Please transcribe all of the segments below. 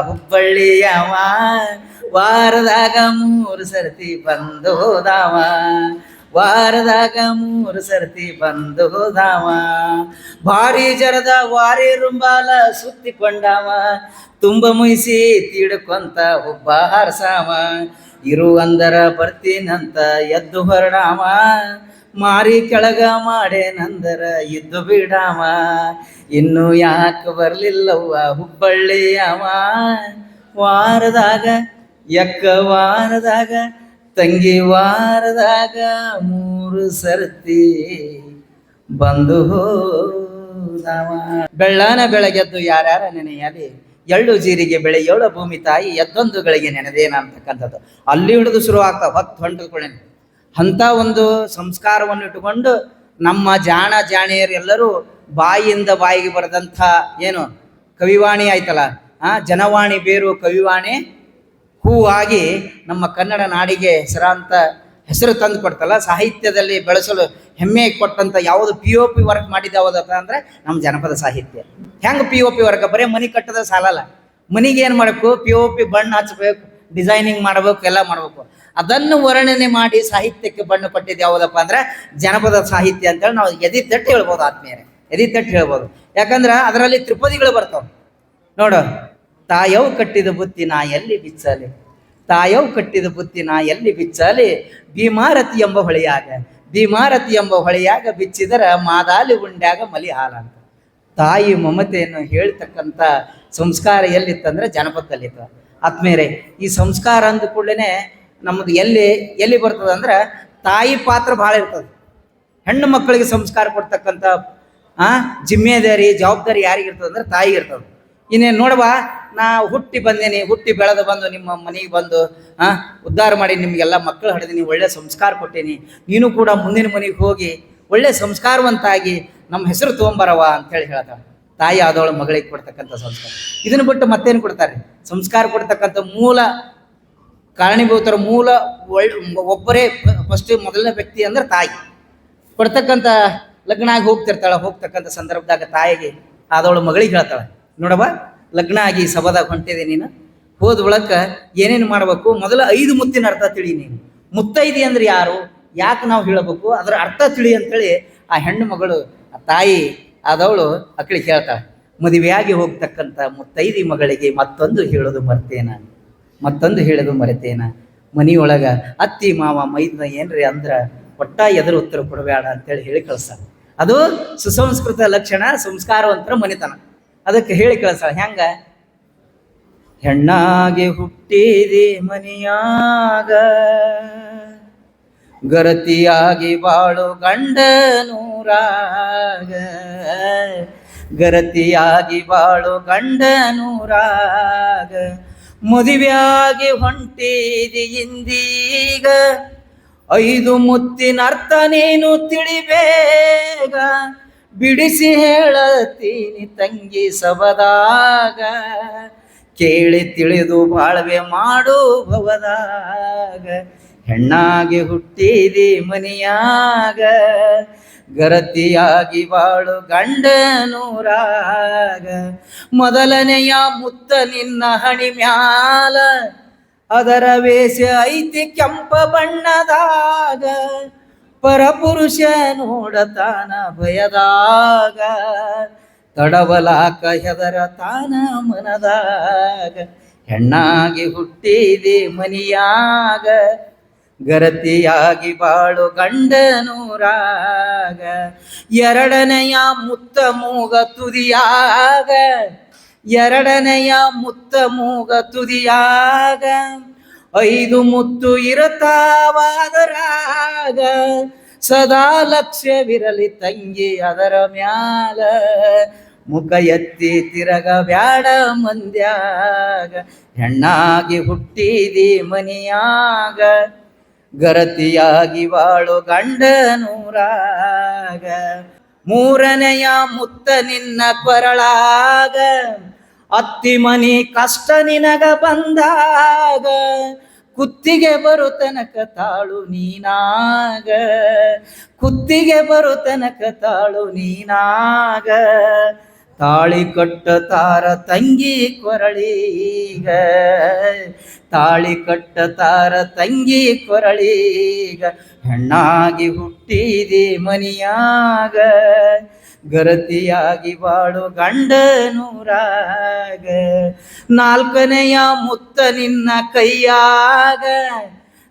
ಹುಬ್ಬಳ್ಳಿಯವ ವಾರದಾಗ 3 ಸರ್ತಿ ಬಂದು ಹೋದಾವ, ವಾರದಾಗ 3 ಸರ್ತಿ ಬಂದು ಹೋದಾವ. ಭಾರಿ ಜರದ ವಾರಿ ರುಂಬಾಲ ಸುತ್ತಿಕೊಂಡಾವ, ತುಂಬ ಮುಯಿಸಿ ತೀಡ್ಕೊಂತ ಹುಬ್ಬ ಹಾರಸಾವ. ಇರು ಅಂದರ ಬರ್ತೀನಂತ ಎದ್ದು ಹೊರಡಾವ, ಮಾರಿ ಕೆಳಗ ಮಾಡೇನಂದರ ಇದ್ದು ಬಿಡಾವ. ಇನ್ನು ಯಾಕೆ ಬರ್ಲಿಲ್ಲವ್ವ ಹುಬ್ಬಳ್ಳಿಯವ ವಾರದಾಗ ವಾರದಾಗ ತಂಗಿ ವಾರದಾಗ 3 ಸರ್ತಿ ಬಂದು ಹೋದವ. ಬೆಳ್ಳಾನ ಬೆಳಗೆದ್ದು ಯಾರ್ಯಾರ ನೆನೆಯಲಿ, ಎಳ್ಳು ಜೀರಿಗೆ ಬೆಳೆ ಏಳು ಭೂಮಿ ತಾಯಿ ಎದ್ದೊಂದು ಗಳಿಗೆ ನೆನೆದೇನ ಅಂತಕ್ಕಂಥದ್ದು ಅಲ್ಲಿ ಹಿಡಿದು ಶುರು ಆಗ್ತಾವ. ಹೊತ್ತು ಹೊಂಟಕೊಳ್ಳಿ ಅಂಥ ಒಂದು ಸಂಸ್ಕಾರವನ್ನು ಇಟ್ಟುಕೊಂಡು ನಮ್ಮ ಜಾಣ ಜಾಣಿಯರು ಎಲ್ಲರೂ ಬಾಯಿಯಿಂದ ಬಾಯಿಗೆ ಬರೆದಂಥ ಏನು ಕವಿವಾಣಿ ಆಯ್ತಲ್ಲ, ಜನವಾಣಿ ಬೇರು ಕವಿವಾಣಿ ಹೂವಾಗಿ ನಮ್ಮ ಕನ್ನಡ ನಾಡಿಗೆ ಹೆಸರಾಂತ ಹೆಸರು ತಂದು ಕೊಡ್ತಲ್ಲ, ಸಾಹಿತ್ಯದಲ್ಲಿ ಬೆಳೆಸಲು ಹೆಮ್ಮೆ ಕೊಟ್ಟಂಥ ಯಾವುದು POP ವರ್ಕ್ ಮಾಡಿದ ಯಾವುದಪ್ಪ ಅಂದರೆ ನಮ್ಮ ಜನಪದ ಸಾಹಿತ್ಯ. ಹೆಂಗೆ POP ವರ್ಕ್? ಬರೀ ಮನೆ ಕಟ್ಟದ ಸಾಲಲ್ಲ, ಮನೆಗೆ ಏನು ಮಾಡಬೇಕು, POP ಬಣ್ಣ ಹಚ್ಚಬೇಕು, ಡಿಸೈನಿಂಗ್ ಮಾಡಬೇಕು, ಎಲ್ಲ ಮಾಡಬೇಕು. ಅದನ್ನು ವರ್ಣನೆ ಮಾಡಿ ಸಾಹಿತ್ಯಕ್ಕೆ ಬಣ್ಣ ಕೊಟ್ಟಿದ್ದು ಯಾವುದಪ್ಪ ಅಂದ್ರೆ ಜನಪದ ಸಾಹಿತ್ಯ ಅಂತೇಳಿ ನಾವು ಎದಿ ತಟ್ಟು ಹೇಳ್ಬೋದು. ಆತ್ಮೀಯರೇ, ಎದಿ ತಟ್ಟು ಹೇಳ್ಬೋದು. ಯಾಕಂದ್ರೆ ಅದರಲ್ಲಿ ತ್ರಿಪದಿಗಳು ಬರ್ತಾವೆ ನೋಡು. ತಾಯವ್ ಕಟ್ಟಿದ ಬುತ್ತಿ ನಾ ಎಲ್ಲಿ ಬಿಚ್ಚಲಿ, ತಾಯವ್ ಕಟ್ಟಿದ ಬುತ್ತಿ ನಾ ಎಲ್ಲಿ ಬಿಚ್ಚಲಿ, ಭೀಮಾರತಿ ಎಂಬ ಹೊಳೆಯಾಗ, ಭೀಮಾರತಿ ಎಂಬ ಹೊಳೆಯಾಗ ಬಿಚ್ಚಿದರ ಮಾದಾಲಿ ಉಂಡ್ಯಾಗ ಮಲಿ ಹಾಲ ಅಂತ. ತಾಯಿ ಮಮತೆಯನ್ನು ಹೇಳ್ತಕ್ಕಂಥ ಸಂಸ್ಕಾರ ಎಲ್ಲಿತ್ತಂದ್ರೆ ಜನಪದದಲ್ಲಿತ್ತು. ಆತ್ಮೀಯರೇ, ಈ ಸಂಸ್ಕಾರ ಅಂದ ಕೂಡಲೇ ನಮ್ಮದು ಎಲ್ಲಿ ಬರ್ತದೆ ಅಂದ್ರೆ ತಾಯಿ ಪಾತ್ರ ಭಾಳ ಇರ್ತದೆ. ಹೆಣ್ಣು ಮಕ್ಕಳಿಗೆ ಸಂಸ್ಕಾರ ಕೊಡ್ತಕ್ಕಂಥ ಜಿಮ್ಮೆದಾರಿ ಜವಾಬ್ದಾರಿ ಯಾರಿಗಿರ್ತದೆ ಅಂದ್ರೆ ತಾಯಿಗೆ ಇರ್ತದೆ. ಇನ್ನೇನು ನೋಡವಾ, ನಾ ಹುಟ್ಟಿ ಬಂದೇನಿ, ಹುಟ್ಟಿ ಬೆಳೆದು ಬಂದು ನಿಮ್ಮ ಮನೆಗೆ ಬಂದು ಉದ್ಧಾರ ಮಾಡಿ ನಿಮಗೆಲ್ಲ ಮಕ್ಕಳು ಹಡಿದೀನಿ, ಒಳ್ಳೆ ಸಂಸ್ಕಾರ ಕೊಟ್ಟೇನಿ, ನೀನು ಕೂಡ ಮುಂದಿನ ಮನೆಗೆ ಹೋಗಿ ಒಳ್ಳೆ ಸಂಸ್ಕಾರವಂತಾಗಿ ನಮ್ಮ ಹೆಸರು ತೊಗೊಂಬರವ ಅಂತೇಳಿ ಹೇಳ್ತಾಳೆ. ತಾಯಿ ಆದವಳು ಮಗಳಿಗೆ ಕೊಡ್ತಕ್ಕಂಥ ಸಂಸ್ಕಾರ. ಇದನ್ನು ಬಿಟ್ಟು ಮತ್ತೇನು ಕೊಡ್ತಾರೆ? ಸಂಸ್ಕಾರ ಕೊಡ್ತಕ್ಕಂಥ ಮೂಲ ಕಾರಣೀಭೂತರ ಮೂಲ ಒಬ್ಬರೇ ಫಸ್ಟ್ ಮೊದಲನೇ ವ್ಯಕ್ತಿ ಅಂದ್ರೆ ತಾಯಿ. ಕೊಡ್ತಕ್ಕಂಥ ಲಗ್ನ ಆಗಿ ಹೋಗ್ತಕ್ಕಂಥ ಸಂದರ್ಭದಾಗ ತಾಯಿಗೆ ಆದವಳು ಮಗಳಿಗೆ ಹೇಳ್ತಾಳೆ, ನೋಡವ ಲಗ್ನ ಆಗಿ ಸಭಾದಾಗ ಹೊಂಟಿದೆ, ನೀನು ಹೋದ ಒಳಕ ಏನೇನು ಮಾಡಬೇಕು, ಮೊದಲ 5 ಮುತ್ತಿನ ಅರ್ಥ ತಿಳಿ. ನೀನು ಮುತ್ತೈದಿ ಅಂದ್ರೆ ಯಾರು, ಯಾಕೆ ನಾವು ಹೇಳಬೇಕು, ಅದರ ಅರ್ಥ ತಿಳಿ ಅಂತೇಳಿ ಆ ಹೆಣ್ಣು ಮಗಳು ಆ ತಾಯಿ ಆದವಳು ಅಕ್ಕಳಿಗೆ ಹೇಳ್ತಾಳೆ. ಮದುವೆಯಾಗಿ ಹೋಗ್ತಕ್ಕಂಥ ಮುತ್ತೈದಿ ಮಗಳಿಗೆ ಮತ್ತೊಂದು ಹೇಳೋದು ಮರೆತೇನ, ಮನಿಯೊಳಗ ಅತ್ತಿ ಮಾವ ಮೈದ್ನ ಏನ್ರಿ ಅಂದ್ರೆ ಒಟ್ಟ ಎದುರು ಉತ್ತರ ಕೊಡಬೇಡ ಅಂತೇಳಿ ಹೇಳಿ ಕಳಿಸ್ತಾಳೆ. ಅದು ಸುಸಂಸ್ಕೃತ ಲಕ್ಷಣ, ಸಂಸ್ಕಾರವಂತರ ಮನಿತನ. ಅದಕ್ಕೆ ಹೇಳಿ ಕಳಿಸ್ತಾಳೆ. ಹೆಂಗ? ಹೆಣ್ಣಾಗಿ ಹುಟ್ಟಿದಿ ಮನಿಯಾಗ, ಗರತಿಯಾಗಿ ಬಾಳು ಗಂಡನೂರಾಗ, ಗರತಿಯಾಗಿ ಬಾಳು ಗಂಡನೂರಾಗ, ಮದುವೆಯಾಗಿ ಹೊಂಟಿದಿ ಇಂದೀಗ, 5 ಮುತ್ತಿನ ಅರ್ಥ ನೀನು ತಿಳಿಬೇಗ, ಬಿಡಿಸಿ ಹೇಳತೀನಿ ತಂಗಿ ಸಬದಾಗ, ಕೇಳಿ ತಿಳಿದು ಬಾಳ್ವೆ ಮಾಡು ಭವದಾಗ. ಹೆಣ್ಣಾಗಿ ಹುಟ್ಟಿದಿ ಮನಿಯಾಗ, ಗರತಿಯಾಗಿ ಬಾಳು ಗಂಡನೂರಾಗ, ಮೊದಲನೆಯ ಮುತ್ತ ನಿನ್ನ ಹಣಿ ಮ್ಯಾಲ, ಅದರ ವೇಷ ಐತಿ ಕೆಂಪ ಬಣ್ಣದಾಗ, ಪರಪುರುಷ ನೋಡತಾನ ಭಯದಾಗ, ತಡವಲಾಕ ಹೆದರ ತಾನ ಮನದಾಗ. ಹೆಣ್ಣಾಗಿ ಹುಟ್ಟಿದಿ ಮನಿಯಾಗ, ಗರತಿಯಾಗಿ ಬಾಳು ಗಂಡನೂರಾಗ, 2ನೆಯ ಮುತ್ತ ಮೂಗ ತುದಿಯಾಗ, 2ನೆಯ ಮುತ್ತ ಮೂಗ ತುದಿಯಾಗ, 5 ಮುತ್ತು ಇರತಾವಾದರಾಗ, ಸದಾ ಲಕ್ಷ್ಯವಿರಲಿ ತಂಗಿ ಅದರ ಮ್ಯಾಲ, ಮುಖ ಎತ್ತಿ ತಿರಗ ಬ್ಯಾಡ ಮಂದ್ಯಾಗ. ಹೆಣ್ಣಾಗಿ ಹುಟ್ಟಿದಿ ಮನಿಯಾಗ, ಗರತಿಯಾಗಿ ಬಾಳು ಗಂಡನೂರಾಗ, 3ನೆಯ ಮುತ್ತ ನಿನ್ನ ಕೊರಳಾಗ, ಅತ್ತಿ ಮನಿ ಕಷ್ಟ ನಿನಗ ಬಂದಾಗ, ಕುತ್ತಿಗೆ ಬರು ತನಕ ತಾಳು ನೀನಾಗ, ಕುತ್ತಿಗೆ ಬರು ತನಕ ತಾಳು ನೀನಾಗ, ತಾಳಿ ಕಟ್ಟತಾರ ತಂಗಿ ಕೊರಳೀಗ, ತಾಳಿ ಕಟ್ಟತಾರ ತಂಗಿ ಕೊರಳೀಗ, ಹೆಣ್ಣಾಗಿ ಹುಟ್ಟಿದಿ ಮನಿಯಾಗ, ಗರತಿಯಾಗಿ ಬಾಳು ಗಂಡನೂರಾಗ, ನಾಲ್ಕನೆಯ ಮುತ್ತ ನಿನ್ನ ಕೈಯಾಗ,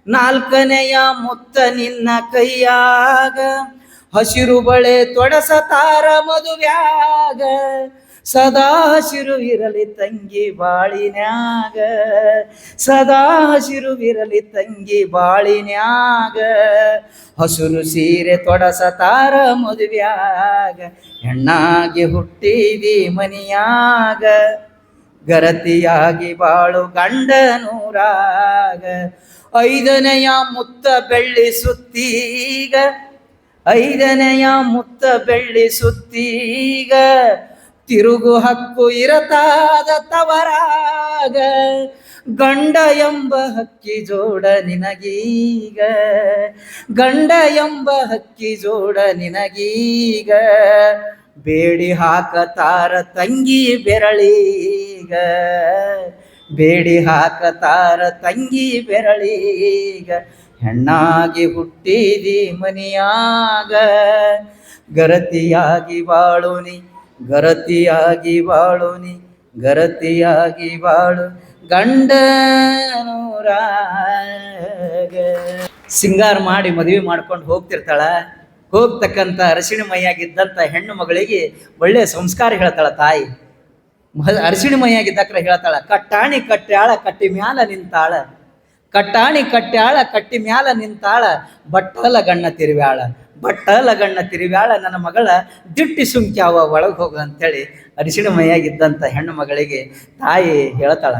ನಾಲ್ಕನೆಯ ಮುತ್ತ ನಿನ್ನ ಕೈಯಾಗ, ಹಸಿರು ಬಳೆ ತೊಡಸತಾರ ಮದುವ್ಯಾಗ, ಸದಾ ಹಸಿರು ಇರಲಿ ತಂಗಿ ಬಾಳಿನ್ಯಾಗ, ಸದಾ ಹಸಿರು ಇರಲಿ ತಂಗಿ ಬಾಳಿನ್ಯಾಗ, ಹಸುರು ಸೀರೆ ತೊಡಸತಾರ ಮದುವ್ಯಾಗ, ಹೆಣ್ಣಾಗಿ ಹುಟ್ಟಿದಿ ಮನಿಯಾಗ, ಗರತಿಯಾಗಿ ಬಾಳು ಗಂಡನೂರಾಗ, ಐದನೆಯ ಮುತ್ತ ಬೆಳ್ಳಿ ಸುತ್ತೀಗ, ಐದನೆಯ ಮುತ್ತ ಬೆಳ್ಳಿ ಸುತ್ತೀಗ, ತಿರುಗು ಹಕ್ಕು ಇರತಾದ ತವರಾಗ, ಗಂಡ ಎಂಬ ಹಕ್ಕಿ ಜೋಡ ನಿನಗೀಗ, ಗಂಡ ಎಂಬ ಹಕ್ಕಿ ಜೋಡ ನಿನಗೀಗ, ಬೇಡಿ ಹಾಕತಾರ ತಂಗಿ ಬೆರಳೀಗ, ಬೇಡಿ ಹಾಕತಾರ ತಂಗಿ ಬೆರಳೀಗ, ಹೆಣ್ಣಾಗಿ ಹುಟ್ಟಿದಿ ಮನಿಯಾಗ, ಗರತಿಯಾಗಿ ಬಾಳುನಿ, ಗರತಿಯಾಗಿ ಬಾಳುನಿ, ಗರತಿಯಾಗಿ ಬಾಳು ಗಂಡನೂರಾಗ. ಸಿಂಗಾರ ಮಾಡಿ ಮದುವೆ ಮಾಡ್ಕೊಂಡು ಹೋಗ್ತಿರ್ತಾಳ. ಹೋಗ್ತಕ್ಕಂಥ ಅರಸಿಣ ಮೈಯಾಗಿದ್ದಂಥ ಹೆಣ್ಣು ಮಗಳಿಗೆ ಒಳ್ಳೆಯ ಸಂಸ್ಕಾರ ಹೇಳ್ತಾಳ ತಾಯಿ. ಅರಸಿಣ ಮೈಯಾಗಿದ್ದಕ್ರ ಹೇಳ್ತಾಳ, ಕಟ್ಟಾಣಿ ಕಟ್ಟ್ಯಾಳ ಕಟ್ಟಿ ಮ್ಯಾಲ ನಿಂತಾಳ, ಕಟ್ಟಾಣಿ ಕಟ್ಟ್ಯಾಳ ಕಟ್ಟಿ ಮ್ಯಾಲ ನಿಂತಾಳ, ಬಟ್ಟಲ ಗಣ್ಣ ತಿರುವ್ಯಾಳ, ಬಟ್ಟಲ ಗಣ್ಣ ತಿರುವ್ಯಾಳ, ನನ್ನ ಮಗಳ ದಿಟ್ಟಿ ಸುಂಕ್ಯಾವ ಒಳಗೆ ಹೋಗು ಅಂತೇಳಿ ಅರಿಶಿಣ ಮೈಯಾಗಿದ್ದಂಥ ಹೆಣ್ಣು ಮಗಳಿಗೆ ತಾಯಿ ಹೇಳ್ತಾಳ.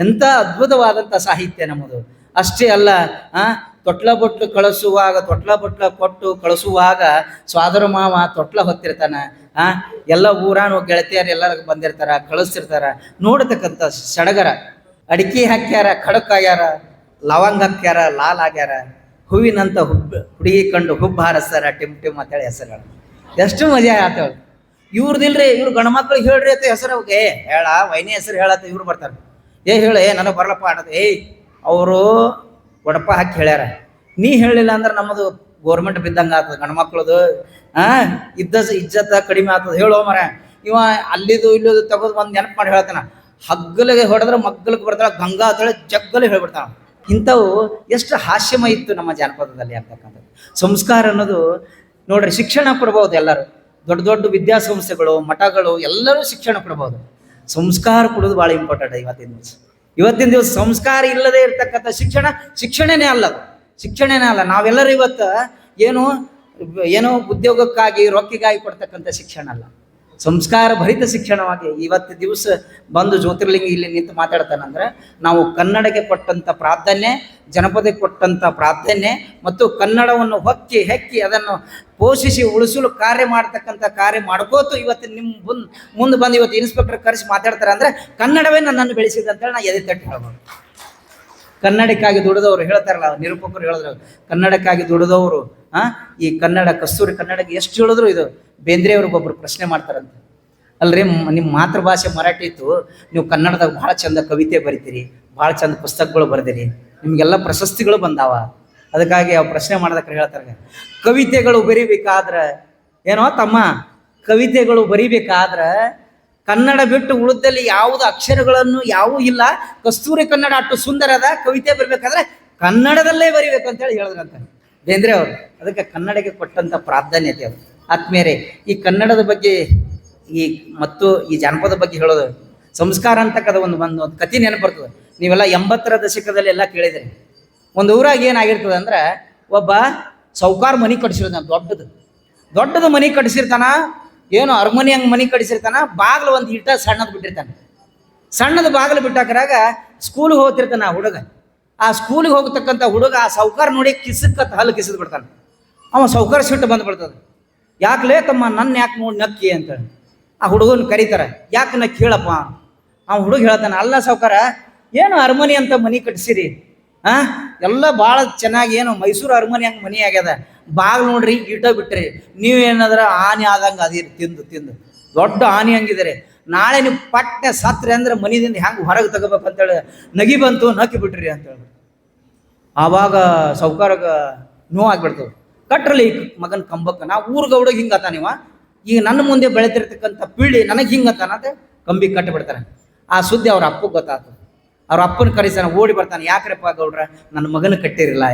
ಎಂಥ ಅದ್ಭುತವಾದಂಥ ಸಾಹಿತ್ಯ ನಮ್ಮದು. ಅಷ್ಟೇ ಅಲ್ಲ, ತೊಟ್ಲ ಬೊಟ್ಲು ಕಳಿಸುವಾಗ, ತೊಟ್ಲ ಬೊಟ್ಲ ಕೊಟ್ಟು ಕಳಿಸುವಾಗ ಸ್ವಾದರ ಮಾವ ತೊಟ್ಲ ಹೊತ್ತಿರ್ತಾನ. ಎಲ್ಲ ಊರಾನು ಗೆಳತಿಯರು ಎಲ್ಲರಿಗೂ ಬಂದಿರ್ತಾರ, ಕಳಿಸ್ತಿರ್ತಾರ. ನೋಡತಕ್ಕಂಥ ಸಡಗರ, ಅಡಿಕೆ ಹಾಕ್ಯಾರ, ಖಡಕ್ ಆಗ್ಯಾರ, ಲವಂಗ ಹಾಕ್ಯಾರ, ಲಾಲ್ ಆಗ್ಯಾರ, ಹೂವಿನಂತ ಹುಡುಗಿ ಕಂಡು ಹುಬ್ಬು ಹಾರಸ್ತಾರ, ಟಿಮ್ ಟಿಮ್ ಅಂತೇಳಿ ಹೆಸರು. ಎಷ್ಟು ಮಜಾ ಆತೇಳು. ಇವ್ರದಿಲ್ರಿ, ಇವ್ರು ಗಂಡು ಮಕ್ಳಿಗೆ ಹೇಳ್ರಿ ಅಂತ ಹೆಸರು. ಹೇಳ ವೈನಿ ಹೆಸರು ಹೇಳತ್ತ ಇವ್ರು ಬರ್ತಾರೆ. ಹೇಳು, ನನಗೆ ಬರ್ಲಪ್ಪ ಅನ್ನೋದು. ಅವರು ಒಡಪ ಹಾಕಿ ಹೇಳ್ಯಾರ, ನೀ ಹೇಳಿಲ್ಲ ಅಂದ್ರೆ ನಮ್ಮದು ಗೋರ್ಮೆಂಟ್ ಬಿದ್ದಂಗೆ ಆಗ್ತದೆ, ಗಂಡು ಮಕ್ಳದು ಇಜ್ಜತ್ತ ಕಡಿಮೆ ಆಗ್ತದೆ. ಹೇಳೋ ಮರ, ಇವ ಅಲ್ಲಿದು ಇಲ್ಲದು ತೆಗೆದು ಒಂದು ನೆನಪು ಮಾಡಿ ಹೇಳ್ತಾನ. ಹಗ್ಗಲಿಗೆ ಹೊಡೆದ್ರೆ ಮಗ್ಗಲಿಗೆ ಬರ್ತಾಳ, ಗಂಗಾ ಅಂತೇಳಿ ಜಗ್ಗಲಿ ಹೇಳ್ಬಿಡ್ತಾಳ. ಇಂಥವು ಎಷ್ಟು ಹಾಸ್ಯಮಯ ಇತ್ತು ನಮ್ಮ ಜಾನಪದದಲ್ಲಿ ಆಗ್ತಕ್ಕಂಥದ್ದು. ಸಂಸ್ಕಾರ ಅನ್ನೋದು ನೋಡ್ರಿ, ಶಿಕ್ಷಣ ಕೊಡ್ಬೋದು ಎಲ್ಲರೂ, ದೊಡ್ಡ ದೊಡ್ಡ ವಿದ್ಯಾಸಂಸ್ಥೆಗಳು, ಮಠಗಳು ಎಲ್ಲರೂ ಶಿಕ್ಷಣ ಕೊಡ್ಬೋದು. ಸಂಸ್ಕಾರ ಕೊಡೋದು ಭಾಳ ಇಂಪಾರ್ಟೆಂಟ್. ಇವತ್ತಿನ ದಿವಸ ಸಂಸ್ಕಾರ ಇಲ್ಲದೆ ಇರ್ತಕ್ಕಂಥ ಶಿಕ್ಷಣನೇ ಅಲ್ಲ, ಶಿಕ್ಷಣನೇ ಅಲ್ಲ. ನಾವೆಲ್ಲರೂ ಇವತ್ತು ಏನೋ ಉದ್ಯೋಗಕ್ಕಾಗಿ ರೊಕ್ಕಿಗಾಗಿ ಕೊಡ್ತಕ್ಕಂಥ ಶಿಕ್ಷಣ ಅಲ್ಲ, ಸಂಸ್ಕಾರ ಭರಿತ ಶಿಕ್ಷಣವಾಗಿ ಇವತ್ತು ದಿವಸ ಬಂದು ಜ್ಯೋತಿರ್ಲಿಂಗ ಇಲ್ಲಿ ನಿಂತು ಮಾತಾಡ್ತಾನಂದ್ರೆ ನಾವು ಕನ್ನಡಕ್ಕೆ ಕೊಟ್ಟಂಥ ಪ್ರಾಧಾನ್ಯ, ಜನಪದಕ್ಕೆ ಕೊಟ್ಟಂಥ ಪ್ರಾಧಾನ್ಯ ಮತ್ತು ಕನ್ನಡವನ್ನು ಹೆಕ್ಕಿ ಅದನ್ನು ಪೋಷಿಸಿ ಉಳಿಸಲು ಕಾರ್ಯ ಮಾಡ್ಕೋತು ಇವತ್ತು ನಿಮ್ಮ ಮುಂದೆ ಬಂದು ಇವತ್ತು ಇನ್ಸ್ಪೆಕ್ಟರ್ ಕರೆಸಿ ಮಾತಾಡ್ತಾರೆ ಅಂದರೆ ಕನ್ನಡವೇ ನನ್ನನ್ನು ಬೆಳೆಸಿದೆ ಅಂತೇಳಿ ನಾ ಎದೆ ತಟ್ಟಿ ಹೇಳ್ಬೋದು. ಕನ್ನಡಕ್ಕಾಗಿ ದುಡಿದವರು ಹೇಳ್ತಾರಲ್ಲ, ನಿರೂಪಕರು ಹೇಳಿದ್ರು, ಕನ್ನಡಕ್ಕಾಗಿ ದುಡಿದವರು ಈ ಕನ್ನಡ ಕಸ್ತೂರಿ ಕನ್ನಡಕ್ಕೆ ಎಷ್ಟು ಹೇಳಿದ್ರು. ಇದು ಬೇಂದ್ರೆಯವ್ರಿಗೊಬ್ಬರು ಪ್ರಶ್ನೆ ಮಾಡ್ತಾರಂತೆ, ಅಲ್ರಿ ನಿಮ್ಮ ಮಾತೃಭಾಷೆ ಮರಾಠಿ ಇತ್ತು, ನೀವು ಕನ್ನಡದಾಗ ಭಾಳ ಚಂದ ಕವಿತೆ ಬರಿತೀರಿ, ಭಾಳ ಚಂದ ಪುಸ್ತಕಗಳು ಬರೆದಿರಿ, ನಿಮಗೆಲ್ಲ ಪ್ರಶಸ್ತಿಗಳು ಬಂದಾವ. ಅದಕ್ಕಾಗಿ ಅವ್ರು ಪ್ರಶ್ನೆ ಮಾಡೋದಕ್ಕೆ ಹೇಳ್ತಾರೆ, ಕವಿತೆಗಳು ಬರಿಬೇಕಾದ್ರೆ ಕವಿತೆಗಳು ಬರಿಬೇಕಾದ್ರೆ ಕನ್ನಡ ಬಿಟ್ಟು ಉಳಿದಲ್ಲಿ ಯಾವುದು ಅಕ್ಷರಗಳನ್ನು ಯಾವೂ ಇಲ್ಲ, ಕಸ್ತೂರಿ ಕನ್ನಡ ಅಷ್ಟು ಸುಂದರ ಅದ, ಕವಿತೆ ಬರಬೇಕಾದ್ರೆ ಕನ್ನಡದಲ್ಲೇ ಬರಿಬೇಕು ಅಂತೇಳಿ ಹೇಳಿದ್ರಂತ ಬೇಂದ್ರೆ ಅವರು. ಅದಕ್ಕೆ ಕನ್ನಡಕ್ಕೆ ಕೊಟ್ಟಂಥ ಪ್ರಾಧಾನ್ಯತೆ ಅವರು. ಆತ್ಮೇರೆ, ಈ ಕನ್ನಡದ ಬಗ್ಗೆ ಮತ್ತು ಈ ಜಾನಪದ ಬಗ್ಗೆ ಹೇಳೋದು, ಸಂಸ್ಕಾರ ಅಂತಕ್ಕದ ಒಂದು ಕಥೆ ನೆನಪು ಬರ್ತದೆ. ನೀವೆಲ್ಲ 80ರ ದಶಕದಲ್ಲಿ ಎಲ್ಲ ಕೇಳಿದ್ರಿ. ಒಂದು ಊರಾಗ ಏನಾಗಿರ್ತದೆ ಅಂದ್ರೆ, ಒಬ್ಬ ಸೌಕಾರ ಮನೆ ಕಟ್ಸಿರ್ತಾನ, ದೊಡ್ಡದು ಮನೆ ಕಟ್ಸಿರ್ತಾನ, ಅರಮನೆ ಹಂಗೆ ಮನೆ ಕಟ್ಸಿರ್ತಾನ. ಬಾಗಿಲು ಒಂದು ಇಟ್ಟ ಸಣ್ಣದು ಬಿಟ್ಟಿರ್ತಾನೆ. ಸಣ್ಣದು ಬಾಗಿಲು ಬಿಟ್ಟಾಕ್ರಾಗ ಸ್ಕೂಲಿಗೆ ಹೋಗ್ತಿರ್ತಾನೆ ಆ ಹುಡುಗ. ಆ ಸ್ಕೂಲಿಗೆ ಹೋಗ್ತಕ್ಕಂಥ ಹುಡುಗ ಆ ಸೌಕಾರ ನೋಡಿ ಹಲ್ಲು ಕಿಸಿದ್ ಬಿಡ್ತಾನೆ. ಅವ ಸೌಕಾರ ಸಿಟ್ಟು ಬಂದ್ಬಿಡ್ತದೆ. ಯಾಕಲೇ ತಮ್ಮ ನನ್ನ ಯಾಕೆ ನೋಡಿ ನಕ್ಕಿ ಅಂತೇಳಿ ಆ ಹುಡುಗನ ಕರೀತಾರೆ. ಯಾಕೆ ನಕ್ಕಿ ಹೇಳಪ್ಪ. ಆ ಹುಡುಗ ಹೇಳ್ತಾನೆ, ಅಲ್ಲ ಸೌಕಾರ, ಅರಮನೆ ಅಂತ ಮನೆ ಕಟ್ಸಿರಿ, ಎಲ್ಲ ಭಾಳ ಚೆನ್ನಾಗಿ ಮೈಸೂರು ಅರಮನೆ ಹಂಗೆ ಮನೆ ಆಗ್ಯದ, ಬಾಗಿಲು ನೋಡ್ರಿ ಈಟ ಬಿಟ್ರಿ, ನೀವೇನಾದ್ರ ಆನೆ ಆದಂಗೆ ಅದಿರಿ ತಿಂದು ದೊಡ್ಡ ಆನಿ ಹಂಗಿದ್ದಾರೆ. ನಾಳೆ ನೀವು ಪಟ್ಟೆ ಸತ್ರೆ ಅಂದ್ರೆ ಮನೆಯಿಂದ ಹೆಂಗೆ ಹೊರಗೆ ತಗೋಬೇಕು ಅಂತೇಳಿ ನಗಿ ಬಂತು, ನಕ್ಕಿ ಬಿಟ್ರಿ ಅಂತೇಳಿ. ಆವಾಗ ಸೌಕಾರಗ ನೋವಾಗಿಬಿಡ್ತವೆ. ಕಟ್ರಲಿ ಮಗನ ಕಂಬಕ್ಕೆ. ನಾವು ಊರ್ಗೌಡಗೆ ಹಿಂಗತ್ತ ನೀವ, ಈಗ ನನ್ನ ಮುಂದೆ ಬೆಳೆತಿರ್ತಕ್ಕಂಥ ಪೀಳಿ ನನಗೆ ಹಿಂಗತ್ತಾನ ಅಂತ ಕಂಬಿ ಕಟ್ಟಿಬಿಡ್ತಾರೆ. ಆ ಸುದ್ದಿ ಅವ್ರ ಅಪ್ಪಗೆ ಗೊತ್ತಾಗ್ತದೆ. ಅವ್ರ ಅಪ್ಪನ ಕರೀತಾನೆ, ಓಡಿ ಬರ್ತಾನೆ. ಯಾಕ್ರಪ್ಪ ಗೌಡ್ರ, ನನ್ನ ಮಗನ ಕಟ್ಟಿರಿಲ್ಲ,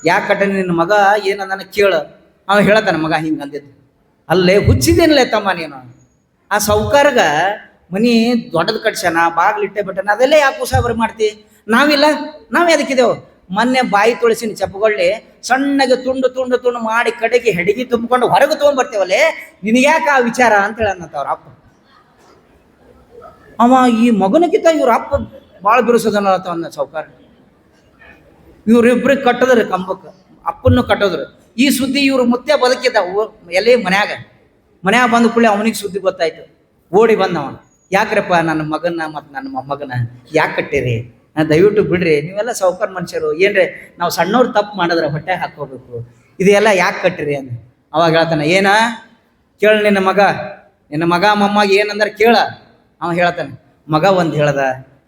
ಯಾಕೆ ಕಟ್ಟ ನಿನ್ನ ಮಗ ಏನಂದಾನ ಕೇಳು. ಅವ ಹೇಳ್ತಾನೆ, ಮಗ ಹಿಂಗೆ ಅಂದಿದ್ದು. ಅಲ್ಲೇ ಹುಚ್ಚಿದೇನಲ್ಲ ತಮ್ಮ ನೀನು. ಆ ಸೌಕಾರಗ ಮನಿ ದೊಡ್ಡದು ಕಟ್ಸ್ಯಾನ, ಬಾಗಿಲಿಟ್ಟೆ ಬಿಟ್ಟನ, ಅದೆಲ್ಲ ಯಾಕೆ ಉಸಾಬರಿ ಮಾಡ್ತಿ? ನಾವಿಲ್ಲ, ನಾವು ಎದಕ್ಕಿದೆವು? ಮೊನ್ನೆ ಬಾಯಿ ತುಳಸಿನ ಚಪ್ಪಗೊಳ್ಳಿ ಸಣ್ಣಗೆ ತುಂಡು ತುಂಡು ತುಂಡು ಮಾಡಿ ಕಡೆಗೆ ಹೆಡಿಗೆ ತುಂಬಿಕೊಂಡು ಹೊರಗೆ ತೊಗೊಂಡ್ಬರ್ತೇವಲ್ಲೇ, ನಿನಗ್ಯಾಕೆ ಆ ವಿಚಾರ ಅಂತ ಹೇಳಂತ ಅವ್ರ ಅಪ್ಪ. ಅವ ಈ ಮಗನಕ್ಕಿಂತ ಇವ್ರ ಅಪ್ಪ ಭಾಳ ಬಿರುಸೋದನ್ನ ಅಂದ ಸೌಕಾರ. ಇವ್ರಿಬ್ರಿಗೆ ಕಟ್ಟದ್ರಿ ಕಂಬಕ್ಕೆ, ಅಪ್ಪನ್ನು ಕಟ್ಟೋದ್ರು. ಈ ಸುದ್ದಿ ಇವ್ರು ಮುತ್ತೆ ಬದುಕಿದ್ದ ಎಲ್ಲಿ ಮನ್ಯಾಗ ಬಂದ ಕೂಡಲೇ ಅವನಿಗೆ ಸುದ್ದಿ ಗೊತ್ತಾಯ್ತು. ಓಡಿ ಬಂದವ, ಯಾಕ್ರಪ್ಪ ನನ್ನ ಮಗನ ಮತ್ತು ನನ್ನ ಮೊಮ್ಮಗನ ಯಾಕೆ ಕಟ್ಟಿರಿ? ದಯವಿಟ್ಟು ಬಿಡ್ರಿ, ನೀವೆಲ್ಲ ಸೌಕರ್ ಮನುಷ್ಯರು, ಏನ್ರಿ ನಾವು ಸಣ್ಣವ್ರು ತಪ್ಪು ಮಾಡಿದ್ರೆ ಹೊಟ್ಟೆ ಹಾಕೋಬೇಕು, ಇದೆಲ್ಲ ಯಾಕೆ ಕಟ್ಟಿರಿ ಅಂದ. ಅವಾಗ ಹೇಳ್ತಾನೆ, ಏನ ಕೇಳ ನಿನ್ನ ಮಗ ಮೊಮ್ಮಗ ಏನಂದ್ರೆ ಕೇಳ. ಅವ ಹೇಳ್ತಾನೆ, ಮಗ ಒಂದು ಹೇಳ್ದ,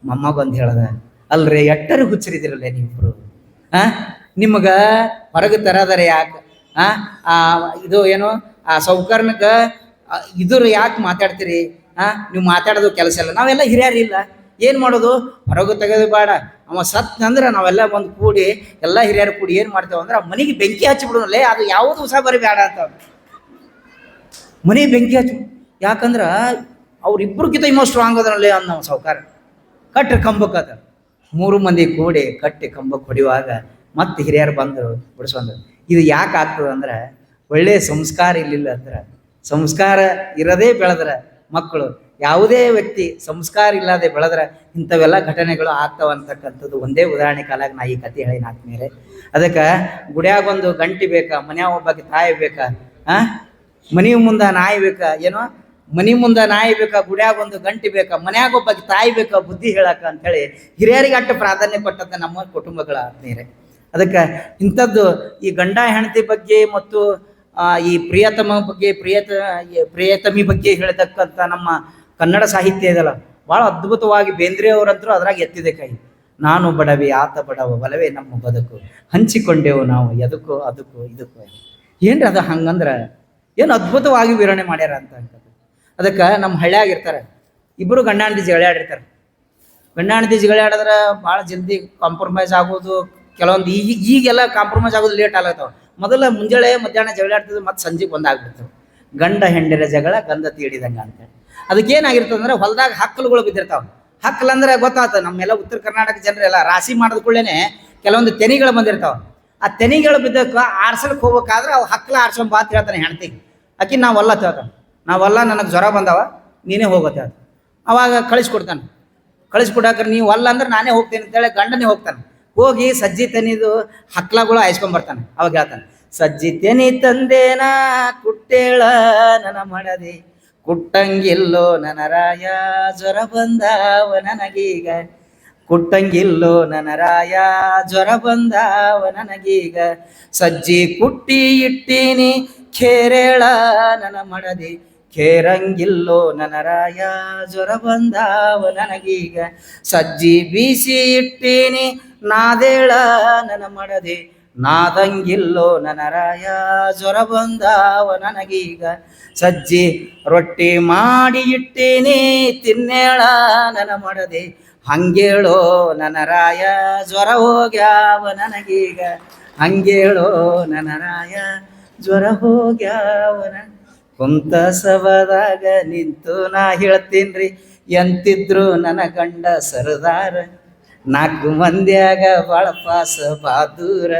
ಮೊಮ್ಮಗ ಒಂದು ಹೇಳ್ದ. ಅಲ್ರಿ ಎಟ್ಟರು ಹುಚ್ಚರಿದಿರಲ್ಲ ನೀವಿಬ್ರು. ನಿಮ್ಗ ಹೊರಗೆ ತರದಾರೆ ಯಾಕೆ? ಇದು ಏನು ಆ ಸೌಕರ್ನಗ ಇದ್ರ ಯಾಕೆ ಮಾತಾಡ್ತೀರಿ? ನೀವು ಮಾತಾಡೋದು ಕೆಲಸ ಇಲ್ಲ. ನಾವೆಲ್ಲ ಹಿರಿಯರಿಲ್ಲ, ಏನು ಮಾಡೋದು? ಹೊರಗೆ ತೆಗೆದು ಬೇಡ. ಅವ ಸತ್ ಅಂದ್ರೆ ನಾವೆಲ್ಲ ಒಂದು ಕೂಡಿ ಎಲ್ಲ ಹಿರಿಯರು ಕೂಡಿ ಏನು ಮಾಡ್ತೇವೆ ಅಂದ್ರೆ ಮನೆಗೆ ಬೆಂಕಿ ಹಚ್ಚಿಬಿಡೋನಲ್ಲೇ. ಅದು ಯಾವುದು ಹೊಸ ಬರಿ ಬೇಡ ಅಂತ ಮನೆಗೆ ಬೆಂಕಿ ಹಚ್ಚಿ. ಯಾಕಂದ್ರೆ ಅವ್ರಿಬ್ರಿಗಿಂತ ಇನ್ನೂ ಸ್ಟ್ರಾಂಗ್ ಅದರಲ್ಲಿ ಅಂದ ನಾವು ಸೌಕಾರ. ಕಟ್ಟಿ ಕಂಬಕ್ಕದ 3 ಮಂದಿ ಕೂಡಿ ಕಟ್ಟಿ ಕಂಬಕ್ಕೆ ಹೊಡಿಯುವಾಗ ಮತ್ತೆ ಹಿರಿಯರು ಬಂದರು ಬಿಡಿಸ್ಕೊಂಡ್ರು. ಇದು ಯಾಕೆ ಆಗ್ತದೆ ಅಂದ್ರೆ ಒಳ್ಳೆಯ ಸಂಸ್ಕಾರ ಇರಲಿಲ್ಲ ಅಂದ್ರೆ, ಸಂಸ್ಕಾರ ಇರದೇ ಬೆಳೆದ್ರೆ ಮಕ್ಕಳು, ಯಾವುದೇ ವ್ಯಕ್ತಿ ಸಂಸ್ಕಾರ ಇಲ್ಲದೆ ಬೆಳೆದ್ರೆ ಇಂಥವೆಲ್ಲ ಘಟನೆಗಳು ಆಗ್ತಾವ ಅಂತಕ್ಕಂಥದ್ದು ಒಂದೇ ಉದಾಹರಣೆ ಕಾಲಾಗ ನಾ ಈ ಕತೆ ಹೇಳಿ ನಾಲ್ಕನೇರೆ. ಅದಕ್ಕೆ ಗುಡಿಯಾಗೊಂದು ಗಂಟಿ ಬೇಕಾ, ಮನ್ಯಾಗ ಒಬ್ಬಾಕಿ ತಾಯಿ ಬೇಕಾ, ಮನೆ ಮುಂದೆ ನಾಯಿ ಬೇಕಾ, ಏನೋ ಮನೆ ಮುಂದೆ ನಾಯಿ ಬೇಕಾ, ಗುಡಿಯಾಗ ಒಂದು ಗಂಟಿ ಬೇಕಾ, ಮನ್ಯಾಗ ಒಬ್ಬಾಕಿ ತಾಯಿ ಬೇಕಾ ಬುದ್ಧಿ ಹೇಳಕ್ಕ ಅಂತೇಳಿ ಹಿರಿಯರಿಗೆ ಅಷ್ಟು ಪ್ರಾಧಾನ್ಯ ಕೊಟ್ಟಂತ ನಮ್ಮ ಕುಟುಂಬಗಳ ಆತ್ಮೀಯರೇ. ಅದಕ್ಕೆ ಇಂಥದ್ದು ಈ ಗಂಡ ಹೆಂಡತಿ ಬಗ್ಗೆ ಮತ್ತು ಈ ಪ್ರಿಯತಮ ಬಗ್ಗೆ ಪ್ರಿಯತಮಿ ಬಗ್ಗೆ ಹೇಳ್ತಕ್ಕಂಥ ನಮ್ಮ ಕನ್ನಡ ಸಾಹಿತ್ಯ ಇದಲ್ಲ, ಭಾಳ ಅದ್ಭುತವಾಗಿ ಬೇಂದ್ರೆ ಅವರಂತರೂ ಅದ್ರಾಗ ಎತ್ತಿದೆ ಕೈ. ನಾನು ಬಡವಿ ಆತ ಬಡವ ಬಲವೇ ನಮ್ಮ ಬದುಕು, ಹಂಚಿಕೊಂಡೆವು ನಾವು ಎದಕ್ಕೂ ಅದಕ್ಕೂ ಇದಕ್ಕೂ. ಏನ್ರಿ ಅದು ಹಂಗಂದ್ರೆ ಏನು ಅದ್ಭುತವಾಗಿ ವಿವರಣೆ ಮಾಡ್ಯಾರ ಅಂತ. ಅದಕ್ಕೆ ನಮ್ಮ ಹಳ್ಳಿಯಾಗಿರ್ತಾರೆ ಇಬ್ಬರು ಗಂಡ ಹೆಂಡತಿ ಜಗಳ ಆಡಿರ್ತಾರೆ. ಗಂಡ ಹೆಂಡತಿ ಜಗಳ ಆಡಿದ್ರೆ ಭಾಳ ಜಲ್ದಿ ಕಾಂಪ್ರಮೈಸ್ ಆಗೋದು. ಕೆಲವೊಂದು ಈಗೆಲ್ಲ ಕಾಂಪ್ರಮೈಸ್ ಆಗೋದು ಲೇಟ್ ಆಗತ್ತವ. ಮೊದಲ ಮುಂಜಾನೆ ಮಧ್ಯಾಹ್ನ ಜಗಳ ಆಡ್ತಿದ್ವಿ, ಮತ್ತು ಸಂಜೆಗೆ ಬಂದಾಗ್ಬಿಡ್ತವೆ. ಗಂಡ ಹೆಂಡರ ಜಗಳ ಗಂಧ ತೀಡಿದಂಗೆ ಅಂತೇಳಿ. ಅದಕ್ಕೇನಾಗಿರ್ತದೆ ಅಂದ್ರೆ ಹೊಲದಾಗ ಹಕ್ಕಲುಗಳು ಬಿದ್ದಿರ್ತಾವೆ. ಹಕ್ಕಲು ಅಂದ್ರೆ ಗೊತ್ತಾಗ್ತದೆ, ನಮ್ಮೆಲ್ಲ ಉತ್ತರ ಕರ್ನಾಟಕ ಜನರೆಲ್ಲ ರಾಶಿ ಮಾಡಿದ ಕೂಡಲೇ ಕೆಲವೊಂದು ತೆನಿಗಳು ಬಂದಿರ್ತಾವೆ. ಆ ತೆನಿಗಳು ಬಿದ್ದಕ್ಕೆ ಆರ್ಸಲಕ್ಕೆ ಹೋಗ್ಬೇಕಾದ್ರೆ ಅವು ಹಕ್ಕಲು ಆರ್ಸೊಂಬ ಅಂತ ಹೇಳ್ತಾನೆ ಹೆಣ್ತಿಗೆ. ಆಕಿ ನಾವಲ್ಲ ಹೇಳ್ತಾನೆ, ನಾವಲ್ಲ, ನನಗೆ ಜ್ವರ ಬಂದವ, ನೀನೇ ಹೋಗುತ್ತೆ ಅದು. ಅವಾಗ ಕಳಿಸ್ಕೊಡ್ತಾನೆ. ಕಳಿಸ್ಕೊಡಾಕ್ರೆ ನೀವು ಅಲ್ಲ ಅಂದ್ರೆ ನಾನೇ ಹೋಗ್ತೇನೆ ಅಂತೇಳಿ ಗಂಡನೇ ಹೋಗ್ತಾನೆ. ಹೋಗಿ ಸಜ್ಜಿ ತೆನಿದು ಹಕ್ಲಗಳು ಹಾಯ್ಸ್ಕೊಂಬರ್ತಾನೆ. ಅವಾಗ ಹೇಳ್ತಾನೆ, ಸಜ್ಜಿ ತೆನಿ ತಂದೇನ ಕುಟ್ಟೇಳ ನನ್ನ ಮಾಡದೆ, ಕುಟ್ಟಂಗಿಲ್ಲೋ ನನ್ನ ರಾಯ ಜ್ವರ ಬಂದಾವ ನನಗೀಗ, ಕುಟ್ಟಂಗಿಲ್ಲೋ ನನ್ನ ರಾಯ ಜ್ವರ ಬಂದಾವ ನನಗೀಗ, ಸಜ್ಜಿ ಕುಟ್ಟಿ ಇಟ್ಟೀನಿ ಖೇರೇಳ ನನ್ನ ಮಾಡದೆ, ಖೇರಂಗಿಲ್ಲೋ ನನ್ನ ರಾಯ ಜ್ವರ ಬಂದಾವ ನನಗೀಗ, ಸಜ್ಜಿ ಬೀಸಿ ಇಟ್ಟೀನಿ ನಾದೇಳ ನನ್ನ ಮಾಡದೆ, ನಾದಂಗಿಲ್ಲೋ ನನ್ನ ರಾಯ ಜ್ವರ ಬಂದಾವ ನನಗೀಗ, ಸಜ್ಜಿ ರೊಟ್ಟಿ ಮಾಡಿ ಇಟ್ಟೀನಿ ತಿನ್ನೇಳ ನನ್ನ ಮಾಡದೆ, ಹಂಗೇಳೋ ನನ್ನ ರಾಯ ಜ್ವರ ಹೋಗ್ಯಾವ ನನಗೀಗ, ಹಂಗೇಳೋ ನನ್ನ ರಾಯ ಜ್ವರ ಹೋಗ್ಯಾವ. ಕುಂತ ಸಭದಾಗ ನಿಂತು ನಾ ಹೇಳ್ತೀನ್ರಿ, ಎಂತಿದ್ರು ನನ್ನ ಗಂಡ ಸರದಾರ, 4 ಮಂದ್ಯಾಗ ಬಾಳ ಪಾಸ ಬಾದೂರ,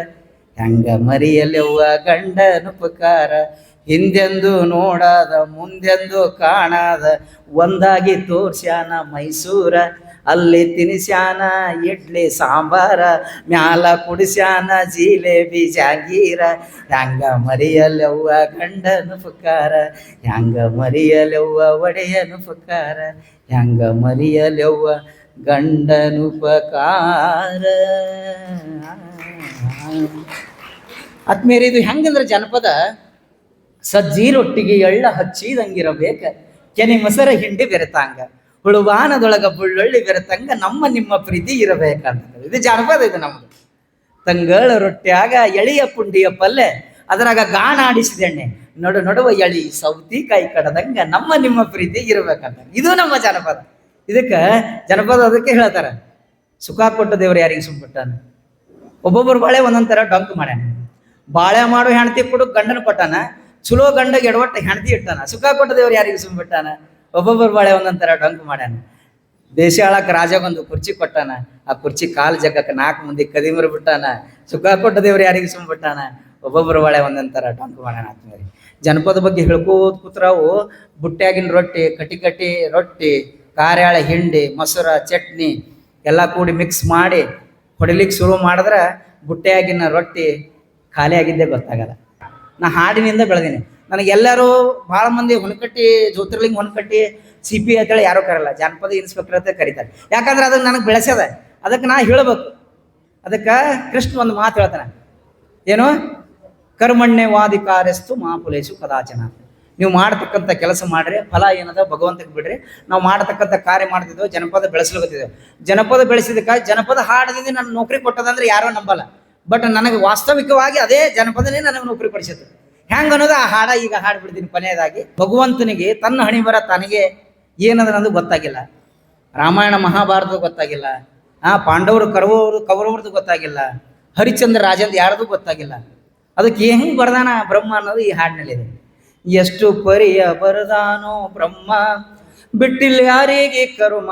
ಹೆಂಗ ಮರಿಯಲೆವ್ವ ಗಂಡನ ಉಪಕಾರ, ಹಿಂದೆಂದು ನೋಡಾದ ಮುಂದೆಂದು ಕಾಣಾದ, ಒಂದಾಗಿ ತೋರ್ಸ್ಯಾನ ಮೈಸೂರ, ಅಲ್ಲಿ ತಿನಿಸ್ಯಾನ ಇಡ್ಲಿ ಸಾಂಬಾರ, ಮ್ಯಾಲ ಕುಡಿಸ್ಯಾನ ಜಿಲೇಬಿ ಜಾಗೀರ, ಹೆಂಗ ಮರಿಯಲೆವ್ವ ಗಂಡನ ಉಪಕಾರ, ಹೆಂಗ ಮರಿಯಲೆವ್ವ ಒಡೆಯನ ಉಪಕಾರ, ಹೆಂಗ ಮರಿಯಲೆವ್ವ ಗಂಡನ ಉಪಕಾರ. ಆತ್ಮೀಯರೇ, ಇದು ಹೆಂಗಂದ್ರೆ ಜನಪದ ಸಜ್ಜಿ ರೊಟ್ಟಿಗೆ ಎಳ್ಳ ಹಚ್ಚಿದಂಗಿರಬೇಕ, ಕೆನೆ ಮೊಸರ ಹಿಂಡಿ ಬೆರೆತಾಂಗ ಹುಳುವಾನದೊಳಗ ಬುಳ್ಳೊಳ್ಳಿ ಬೆರೆತಂಗ ನಮ್ಮ ನಿಮ್ಮ ಪ್ರೀತಿ ಇರಬೇಕಂತ. ಇದು ಜಾನಪದ, ಇದು ನಮ್ದು. ತಂಗಳ ರೊಟ್ಟ್ಯಾಗ ಎಳೆಯ ಪುಂಡಿಯ ಪಲ್ಲೆ, ಅದರಾಗ ಗಾಣ ಆಡಿಸಿದೆಣ್ಣೆ, ನಡುವ ಎಳಿ ಸೌತಿಕಾಯಿ ಕಡದಂಗ ನಮ್ಮ ನಿಮ್ಮ ಪ್ರೀತಿ ಇರಬೇಕಂತ. ಇದು ನಮ್ಮ ಜನಪದ. ಇದಕ್ಕೆ ಜನಪದ ಅದಕ್ಕೆ ಹೇಳ್ತಾರ, ಸುಖ ಕೊಟ್ಟ ದೇವ್ರು ಯಾರಿಗೆ ಸುಮ್ಬಿಟ್ಟಾನ. ಒಬ್ಬೊಬ್ಬರು ಬಾಳೆ ಒಂದೊಂದ್ ತರ ಡಂಕ್ ಮಾಡ್ಯಾನ. ಬಾಳೆ ಮಾಡೋ ಹೆಂಡತಿ ಕೊಡು ಗಂಡನ ಕೊಟ್ಟಾನ, ಚಲೋ ಗಂಡಗೆ ಎಡವಟ್ಟ ಹೆಂಡತಿ ಇಟ್ಟಾನ. ಸುಖ ಕೊಟ್ಟ ದೇವ್ರು ಯಾರಿಗೆ ಸುಮ್ಬಿಟ್ಟಾನ. ಒಬ್ಬೊಬ್ಬರು ಬಾಳೆ ಒಂದೊಂದ್ ತರ ಡಂಕ್ ಮಾಡ್ಯಾನ. ದೇಶ ಆಳಕ್ಕೆ ರಾಜಗೊಂದು ಕುರ್ಚಿ ಕೊಟ್ಟಾನ, ಆ ಕುರ್ಚಿ ಕಾಲು ಜಗಕ್ಕೆ 4 ಮಂದಿ ಕದಿಮರು ಬಿಟ್ಟಾನ. ಸುಖ ಕೊಟ್ಟ ದೇವ್ರು ಯಾರಿಗೆ ಸುಮ್ಬಿಟ್ಟಾನ. ಒಬ್ಬೊಬ್ಬರು ಬಾಳೆ ಒಂದೊಂದ್ ತರ ಡಂಕ್ ಮಾಡ್ಯಾನ. ಆತ್ಮೇಲೆ ಜನಪದ ಬಗ್ಗೆ ಹೇಳ್ಕೋತ ಕೂತ್ರವು ಬುಟ್ಟ್ಯಾಗಿನ ರೊಟ್ಟಿ, ಕಟಿ ರೊಟ್ಟಿ, ಕಾರ್ಯಾಳ ಹಿಂಡಿ, ಮೊಸರ, ಚಟ್ನಿ ಎಲ್ಲ ಕೂಡಿ ಮಿಕ್ಸ್ ಮಾಡಿ ಹೊಡಿಲಿಕ್ಕೆ ಶುರು ಮಾಡಿದ್ರೆ ಬುಟ್ಟ್ಯಾಗಿನ ರೊಟ್ಟಿ ಖಾಲಿ ಆಗಿದ್ದೇ ಗೊತ್ತಾಗಲ್ಲ. ನಾ ಹಾಡಿನಿಂದ ಬೆಳೆದೀನಿ. ನನಗೆಲ್ಲರೂ ಭಾಳ ಮಂದಿ ಹೊನಕಟ್ಟಿ, ಜ್ಯೋತಿರ್ಲಿಂಗ ಹೊನಕಟ್ಟಿ, CP ಅಂತೇಳಿ ಯಾರೂ ಕರಲ್ಲ, ಜಾನಪದ ಇನ್ಸ್ಪೆಕ್ಟರ್ ಅಂತ ಕರೀತಾರೆ. ಯಾಕಂದ್ರೆ ಅದನ್ನು ನನಗೆ ಬೆಳೆಸ್ಯದ, ಅದಕ್ಕೆ ನಾ ಹೇಳಬೇಕು. ಅದಕ್ಕೆ ಕೃಷ್ಣ ಒಂದು ಮಾತು ಹೇಳ್ತಾನೆ, ಏನು, ಕರ್ಮಣ್ಯವಾಧಿಕಾರಸ್ತು ಮಾಪುಲೇಶು ಕದಾಚನ. ನೀವು ಮಾಡತಕ್ಕಂಥ ಕೆಲಸ ಮಾಡ್ರಿ, ಫಲ ಏನದ ಭಗವಂತಕ್ಕೆ ಬಿಡ್ರಿ. ನಾವು ಮಾಡತಕ್ಕಂಥ ಕಾರ್ಯ ಮಾಡ್ತಿದ್ದೇವೆ, ಜನಪದ ಬೆಳೆಸ್ಲಿಕ್ಕತ್ತಿದ್ದೇವೆ. ಜನಪದ ಬೆಳೆಸಿದಕ್ಕೆ ಜನಪದ ಹಾಡದಿಂದ ನನ್ನ ನೌಕರಿ ಕೊಟ್ಟದಂದ್ರೆ ಯಾರೋ ನಂಬಲ್ಲ. ಬಟ್ ನನಗೆ ವಾಸ್ತವಿಕವಾಗಿ ಅದೇ ಜನಪದನೇ ನನಗೆ ನೌಕರಿ ಕೊಡಿಸಿತ್ತು. ಹೆಂಗೆ ಅನ್ನೋದು ಆ ಹಾಡ ಈಗ ಹಾಡ್ಬಿಡ್ತೀನಿ ಕೊನೆಯದಾಗಿ. ಭಗವಂತನಿಗೆ ತನ್ನ ಹಣಿ ಬರ ತನಗೆ ಏನದ ಅನ್ನೋದು ಗೊತ್ತಾಗಿಲ್ಲ. ರಾಮಾಯಣ ಮಹಾಭಾರತ ಗೊತ್ತಾಗಿಲ್ಲ, ಪಾಂಡವರು ಕೌರವ್ರದ್ದು ಗೊತ್ತಾಗಿಲ್ಲ, ಹರಿಶ್ಚಂದ್ರ ರಾಜಂದು ಯಾರ್ದು ಗೊತ್ತಾಗಿಲ್ಲ. ಅದಕ್ಕೆ ಹೆಂಗೆ ಬರ್ದಾನ ಬ್ರಹ್ಮ ಅನ್ನೋದು ಈ ಹಾಡಿನಲ್ಲಿದೆ. ಎಷ್ಟು ಪರಿಯ ಬರದಾನೋ ಬ್ರಹ್ಮ ಬಿಟ್ಟಿಲ್ಲ ಯಾರಿಗೆ ಕರ್ಮ,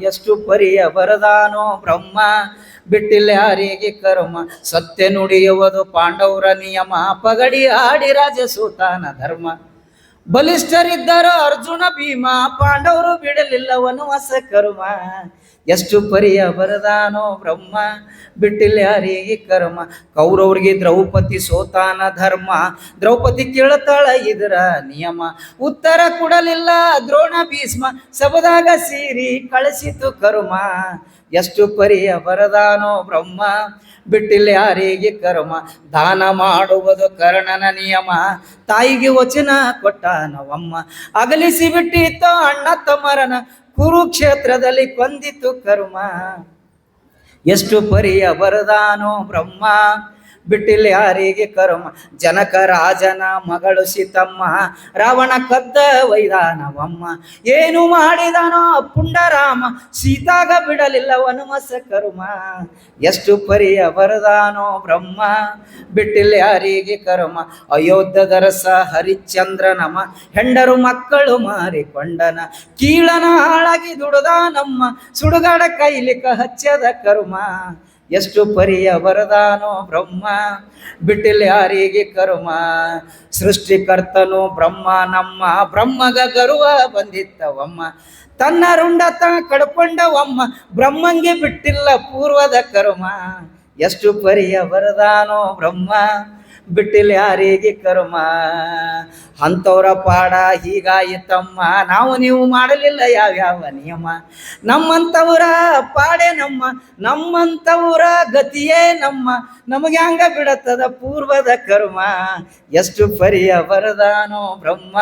ಎಷ್ಟು ಪರಿಯ ಬರದಾನೋ ಬ್ರಹ್ಮ ಬಿಟ್ಟಿಲ್ಲ ಯಾರಿಗೆ ಕರ್ಮ, ಸತ್ಯ ನುಡಿಯುವುದು ಪಾಂಡವರ ನಿಯಮ, ಪಗಡಿ ಆಡಿ ರಾಜಸೂತಾನ ಧರ್ಮ. ಬಲಿಷ್ಠರಿದ್ದರು ಅರ್ಜುನ ಭೀಮ, ಪಾಂಡವರು ಬಿಡಲಿಲ್ಲ ವನವಾಸ ಕರ್ಮ. ಎಷ್ಟು ಪರಿಯ ಬರದಾನೋ ಬ್ರಹ್ಮ ಬಿಟ್ಟಿಲ್ಲ ಯಾರಿಗೆ ಕರ್ಮ, ಕೌರವ್ರಿಗೆ ದ್ರೌಪದಿ ಸೋತಾನ ಧರ್ಮ, ದ್ರೌಪದಿ ಕೇಳ್ತಾಳ ಇದರ ನಿಯಮ. ಉತ್ತರ ಕೊಡಲಿಲ್ಲ ದ್ರೋಣ ಭೀಷ್ಮ, ಸಬದಾಗ ಸೀರಿ ಕಳಿಸಿತು ಕರ್ಮ. ಎಷ್ಟು ಪರಿಯ ಬರದಾನೋ ಬ್ರಹ್ಮ ಬಿಟ್ಟಿಲ್ಲ ಯಾರಿಗೆ ಕರ್ಮ, ದಾನ ಮಾಡುವುದು ಕರ್ಣನ ನಿಯಮ, ತಾಯಿಗೆ ವಚನ ಕೊಟ್ಟಾನವಮ್ಮ. ಅಗಲಿಸಿ ಬಿಟ್ಟಿತ್ತು ಅಣ್ಣ ತಮ್ಮರನ, ಕುರುಕ್ಷೇತ್ರದಲ್ಲಿ ಕೊಂದಿತು ಕರ್ಮ. ಎಷ್ಟು ಪರಿಯ ಬರದಾನೋ ಬ್ರಹ್ಮ ಬಿಟ್ಟಿಲ್ಲ ಯಾರಿಗೆ ಕರ್ಮ, ಜನಕ ರಾಜನ ಮಗಳು ಸೀತಮ್ಮ, ರಾವಣ ಕದ್ದ ವೈದಾನವಮ್ಮ. ಏನು ಮಾಡಿದಾನೋ ಪುಂಡರಾಮ, ಸೀತಾಗ ಬಿಡಲಿಲ್ಲ ವನವಾಸ ಕರ್ಮ. ಎಷ್ಟು ಪರಿಯ ಬರದಾನೋ ಬ್ರಹ್ಮ ಬಿಟ್ಟಿಲ್ಲ ಯಾರಿಗೆ ಕರ್ಮ, ಅಯೋಧ್ಯದ ರಸ ಹರಿಶ್ಚಂದ್ರನಮ, ಹೆಂಡರು ಮಕ್ಕಳು ಮಾರಿಕೊಂಡನ, ಕೀಳನ ಹಾಳಾಗಿ ದುಡದಾನಮ್ಮ, ಸುಡುಗಾಡ ಕೈಲಿಕ ಹಚ್ಚದ ಕರ್ಮ. ಎಷ್ಟು ಪರಿಯ ಬರದಾನೋ ಬ್ರಹ್ಮ ಬಿಟ್ಟಿಲ್ಲ ಯಾರಿಗೆ ಕರ್ಮ, ಸೃಷ್ಟಿಕರ್ತನು ಬ್ರಹ್ಮ ನಮ್ಮ, ಬ್ರಹ್ಮಗ ಗರ್ವ ಬಂದಿತ್ತವಮ್ಮ, ತನ್ನ ರುಂಡತ ಕಡ್ಕೊಂಡವಮ್ಮ, ಬ್ರಹ್ಮಂಗೆ ಬಿಟ್ಟಿಲ್ಲ ಪೂರ್ವದ ಕರ್ಮ. ಎಷ್ಟು ಪರಿಯ ಬರದಾನೋ ಬ್ರಹ್ಮ ಬಿಟ್ಟಿಲ್ಲ ಯಾರಿಗೆ ಕರ್ಮ, ಅಂಥವ್ರ ಪಾಡ ಹೀಗಾಯಿತಮ್ಮ, ನಾವು ನೀವು ಮಾಡಲಿಲ್ಲ ಯಾವ್ಯಾವ ನಿಯಮ. ನಮ್ಮಂಥವ್ರ ಪಾಡೆ ನಮ್ಮಂಥವ್ರ ಗತಿಯೇ ನಮ್ಮ, ನಮಗೆ ಹಂಗ ಬಿಡತ್ತದ ಪೂರ್ವದ ಕರ್ಮ. ಎಷ್ಟು ಪರಿಯ ಬರದಾನೋ ಬ್ರಹ್ಮ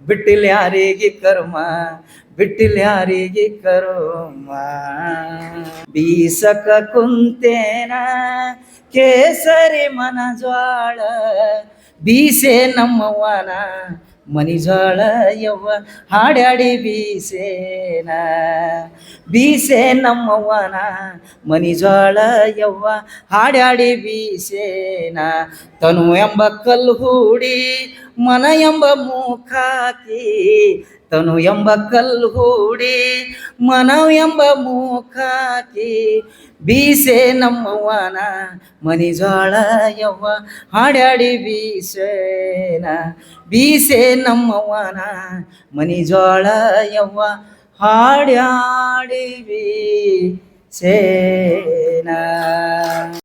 ಬಿಟ್ಟಿಲ್ಲ ಯಾರಿಗೆ ಕರ್ಮ, ಬಿಟ್ಟಿಲ್ಲ ಯಾರಿಗೆ ಕರ್ಮ. ಬೀಸಕ ಕುಂತೇನ ಕೇಸರಿ ಮನ ಜ್ವಾಳ, ಬೀಸೆ ನಮ್ಮವ್ವನ ಮನಿಜಾಳ ಯವ್ವ, ಹಾಡ್ಯಾಡಿ ಬೀಸೇನ, ಬೀಸೆ ನಮ್ಮವ್ವನ ಮನಿಜಾಳ ಯವ್ವ, ಹಾಡ್ಯಾಡಿ ಬೀಸೇನ. ತನು ಎಂಬ ಕಲ್ಲು ಹೂಡಿ ಮನ ಎಂಬ ಮೂಕಾಕಿ, ತನು ಎಂಬ ಕಲ್ಲು ಹೂಡಿ ಮನ ಎಂಬ ಮೂಕಾಕಿ, ಬೀಸೆ ನಮ್ಮವ್ವನ ಮನಿಜಾಳ ಯವ್ವ, ಹಾಡ್ಯಾಡಿ ಬೀಸೇನ, ಬೀಸೆ ನಮ್ಮವ್ವನ ಮನಿಜಾಳ ಯವ್ವ, ಹಾಡ್ಯಾಡಿ ಬೀಸೇನ.